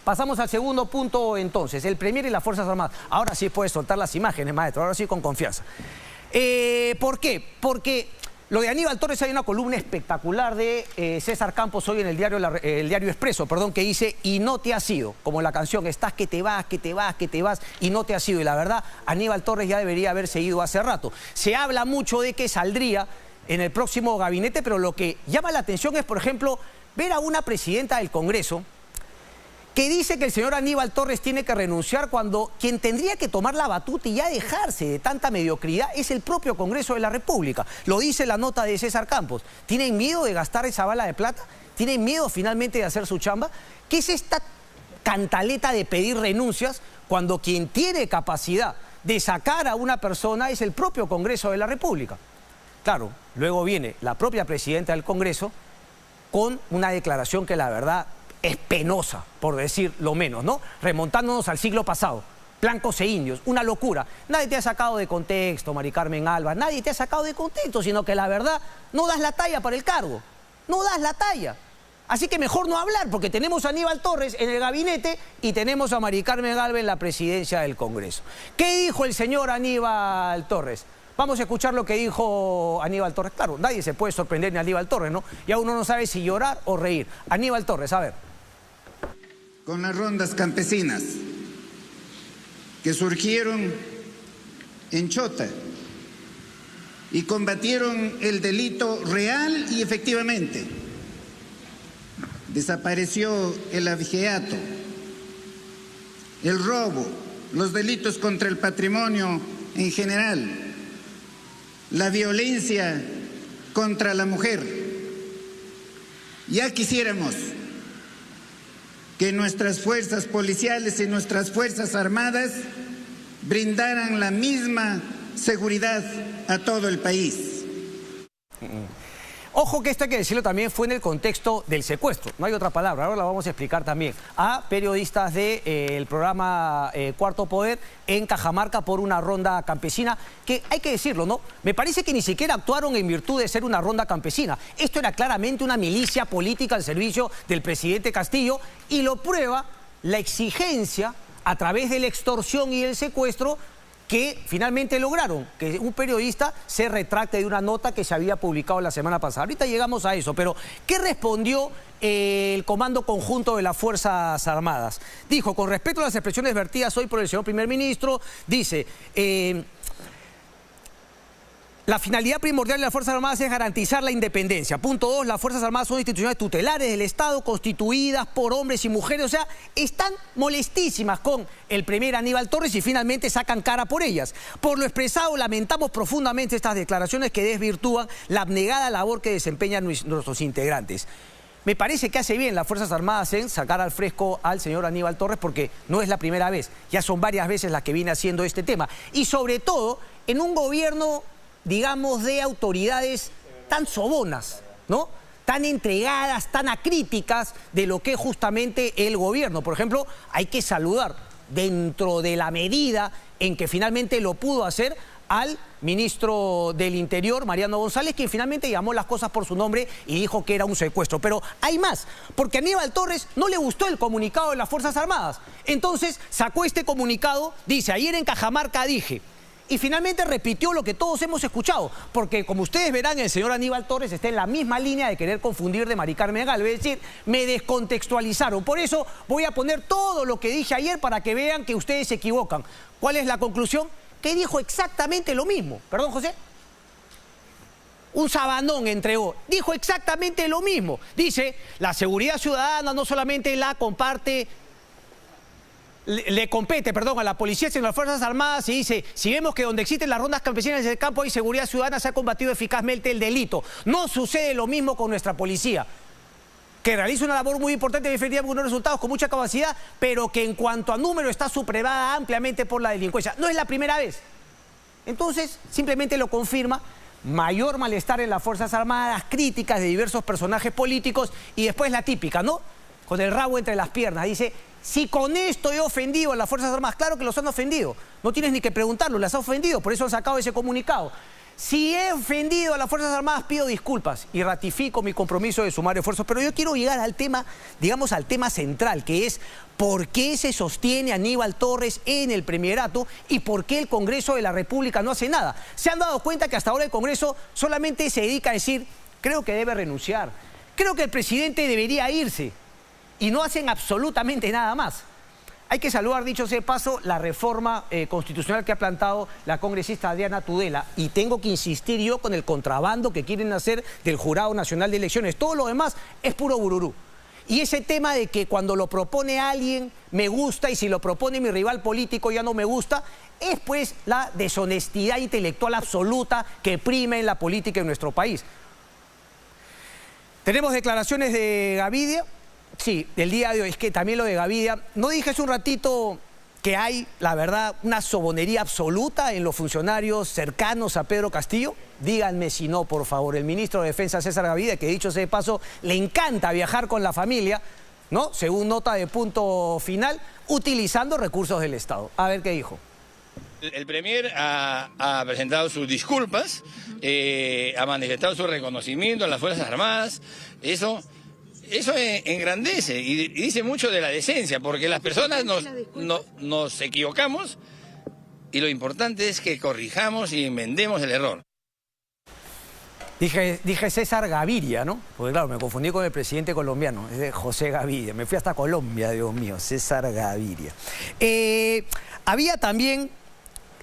Pasamos al segundo punto entonces, el Premier y las Fuerzas Armadas. Ahora sí puedes soltar las imágenes, maestro, ahora sí con confianza. ¿Por qué? Porque lo de Aníbal Torres, hay una columna espectacular de César Campos hoy en el diario Expreso, que dice, y no te has ido, como la canción, estás que te vas, que te vas, que te vas, y no te has ido. Y la verdad, Aníbal Torres ya debería haberse ido hace rato. Se habla mucho de que saldría en el próximo gabinete, pero lo que llama la atención es, por ejemplo, ver a una presidenta del Congreso que dice que el señor Aníbal Torres tiene que renunciar cuando quien tendría que tomar la batuta y ya dejarse de tanta mediocridad es el propio Congreso de la República. Lo dice la nota de César Campos. ¿Tienen miedo de gastar esa bala de plata? ¿Tienen miedo finalmente de hacer su chamba? ¿Qué es esta cantaleta de pedir renuncias cuando quien tiene capacidad de sacar a una persona es el propio Congreso de la República? Claro, luego viene la propia presidenta del Congreso con una declaración que la verdad es penosa, por decir lo menos, ¿no? Remontándonos al siglo pasado, blancos e indios, una locura. Nadie te ha sacado de contexto, Mari Carmen Alba, nadie te ha sacado de contexto, sino que la verdad no das la talla para el cargo, no das la talla. Así que mejor no hablar, porque tenemos a Aníbal Torres en el gabinete y tenemos a Mari Carmen Alba en la presidencia del Congreso. ¿Qué dijo el señor Aníbal Torres? Vamos a escuchar lo que dijo Aníbal Torres. Claro, nadie se puede sorprender ni a Aníbal Torres, ¿no? Ya uno no sabe si llorar o reír. Aníbal Torres, a ver. Con las rondas campesinas que surgieron en Chota y combatieron el delito real y efectivamente. Desapareció el abigeato, el robo, los delitos contra el patrimonio en general, la violencia contra la mujer. Ya quisiéramos que nuestras fuerzas policiales y nuestras fuerzas armadas brindaran la misma seguridad a todo el país. Ojo que esto hay que decirlo también, fue en el contexto del secuestro, no hay otra palabra, ahora la vamos a explicar también, a periodistas del programa Cuarto Poder en Cajamarca por una ronda campesina, que hay que decirlo, ¿no? Me parece que ni siquiera actuaron en virtud de ser una ronda campesina. Esto era claramente una milicia política al servicio del presidente Castillo y lo prueba la exigencia a través de la extorsión y el secuestro que finalmente lograron que un periodista se retracte de una nota que se había publicado la semana pasada. Ahorita llegamos a eso, pero ¿qué respondió el Comando Conjunto de las Fuerzas Armadas? Dijo, con respecto a las expresiones vertidas hoy por el señor primer ministro, dice... la finalidad primordial de las Fuerzas Armadas es garantizar la independencia. Punto 2, las Fuerzas Armadas son instituciones tutelares del Estado constituidas por hombres y mujeres. O sea, están molestísimas con el primer Aníbal Torres y finalmente sacan cara por ellas. Por lo expresado, lamentamos profundamente estas declaraciones que desvirtúan la abnegada labor que desempeñan nuestros integrantes. Me parece que hace bien las Fuerzas Armadas en sacar al fresco al señor Aníbal Torres porque no es la primera vez, ya son varias veces las que viene haciendo este tema. Y sobre todo, en un gobierno, digamos, de autoridades tan sobonas, ¿no? Tan entregadas, tan acríticas de lo que es justamente el gobierno. Por ejemplo, hay que saludar dentro de la medida en que finalmente lo pudo hacer al ministro del Interior, Mariano González, quien finalmente llamó las cosas por su nombre y dijo que era un secuestro. Pero hay más, porque a Aníbal Torres no le gustó el comunicado de las Fuerzas Armadas. Entonces sacó este comunicado, dice, ayer en Cajamarca dije... Y finalmente repitió lo que todos hemos escuchado, porque como ustedes verán, el señor Aníbal Torres está en la misma línea de querer confundir de Mari Carmen Alba, es decir, me descontextualizaron. Por eso voy a poner todo lo que dije ayer para que vean que ustedes se equivocan. ¿Cuál es la conclusión? Que dijo exactamente lo mismo. ¿Perdón, José? Un sabanón entregó. Dijo exactamente lo mismo. Dice, la seguridad ciudadana no solamente la comparte... Le compete, a la policía, sino a las Fuerzas Armadas, y dice, si vemos que donde existen las rondas campesinas del campo hay seguridad ciudadana, se ha combatido eficazmente el delito. No sucede lo mismo con nuestra policía, que realiza una labor muy importante y efectiva con unos resultados con mucha capacidad, pero que en cuanto a número está supremada ampliamente por la delincuencia. No es la primera vez. Entonces, simplemente lo confirma. Mayor malestar en las Fuerzas Armadas, críticas de diversos personajes políticos y después la típica, ¿no? Con el rabo entre las piernas, dice... Si con esto he ofendido a las Fuerzas Armadas, claro que los han ofendido. No tienes ni que preguntarlo, las ha ofendido, por eso han sacado ese comunicado. Si he ofendido a las Fuerzas Armadas, pido disculpas y ratifico mi compromiso de sumar esfuerzos. Pero yo quiero llegar al tema, digamos, al tema central, que es por qué se sostiene a Aníbal Torres en el Premierato y por qué el Congreso de la República no hace nada. ¿Se han dado cuenta que hasta ahora el Congreso solamente se dedica a decir, creo que debe renunciar, creo que el presidente debería irse, y no hacen absolutamente nada más? Hay que saludar, dicho sea de paso, la reforma constitucional que ha plantado la congresista Adriana Tudela. Y tengo que insistir yo con el contrabando que quieren hacer del Jurado Nacional de Elecciones. Todo lo demás es puro bururú. Y ese tema de que cuando lo propone alguien me gusta y si lo propone mi rival político ya no me gusta, es pues la deshonestidad intelectual absoluta que prima en la política en nuestro país. Tenemos declaraciones de Gavidia. Sí, del día de hoy. Es que también lo de Gavidia, ¿no dije hace un ratito que hay, la verdad, una sobonería absoluta en los funcionarios cercanos a Pedro Castillo? Díganme si no, por favor. El ministro de Defensa, César Gavidia, que dicho sea de paso, le encanta viajar con la familia, ¿no? Según nota de Punto Final, utilizando recursos del Estado. A ver qué dijo. El Premier ha presentado sus disculpas, ha manifestado su reconocimiento a las Fuerzas Armadas. Eso engrandece y dice mucho de la decencia, porque las personas nos equivocamos y lo importante es que corrijamos y enmendemos el error. Dije César Gaviria, ¿no? Porque claro, me confundí con el presidente colombiano, es de José Gaviria. Me fui hasta Colombia, Dios mío, César Gaviria. Había también